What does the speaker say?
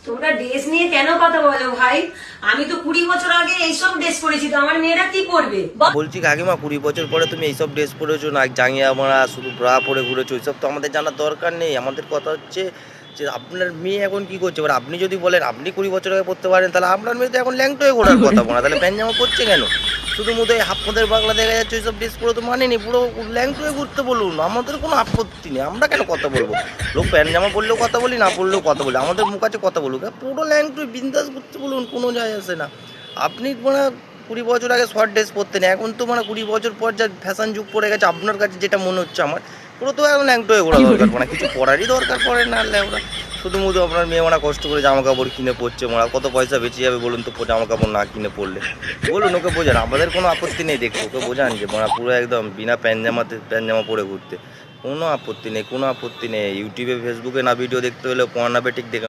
তোমরা ড্রেস নিয়ে কেন কথা বলো ভাই? আমি তো 20 বছর আগে এইসব ড্রেস পরেছি, তো আমার মেয়েরা কি পরবে? বলছি কাকিমা 20 বছর পরে তুমি এইসব ড্রেস পরেছো, না জাঙ্গিয়া মারা শুধু ব্রা পরে ঘুরেছো, এইসব তো আমাদের জানার দরকার নেই। আমাদের কথা হচ্ছে যে আপনার মেয়ে এখন কি করছে। এবার আপনি যদি বলেন আপনি 20 বছর আগে পড়তে পারেন, তাহলে আপনার মেয়ে তো এখন ল্যাংটো হয়ে ঘোরার কথা বলা, তাহলে প্যান্ট জামা পরছে কেন? শুধু মুদে হাফ পদের বাংলা দেখা যাচ্ছে ওইসব ড্রেস পরে তো মানেনি, পুরো ল্যাংটো হয়ে ঘুরতে বলুন, আমাদের কোনো আপত্তি নেই। আমরা কেন কথা বলবো? লোক প্যান্ট জামা পরলেও কথা বলি, না পরলেও কথা বলি, আমাদের মুখ আছে কথা বলুক। পুরো ল্যাংটো বিন্দাস ঘুরতে বলুন, কোনো যায় আসে না। আপনি মানে 20 বছর আগে শর্ট ড্রেস পরতেন, এখন তো মানে 20 বছর পর যা ফ্যাশন যুগ পড়ে গেছে, আপনার কাছে যেটা মনে হচ্ছে আমার, পুরো তো এখন ল্যাংটো হয়ে ঘোরা দরকার পড়ে না, কিছু পড়ারই দরকার পড়ে না। ল্যাংটা শুধু মুধু আপনার মেয়ে মানে কষ্ট করে জামা কাপড় কিনে পড়ছে, মানে কত পয়সা বেঁচে যাবে বলুন তো জামা কাপড় না কিনে পড়লে। বলুন ওকে বোঝান, আমাদের কোনো আপত্তি নেই দেখতে, ওকে বোঝান যে মানে পুরো একদম বিনা প্যান্ট জামা পরে ঘুরতে কোনো আপত্তি নেই, কোনো আপত্তি নেই। ইউটিউবে ফেসবুকে না ভিডিও দেখতে হলে পর্নোগ্রাফিক দেখে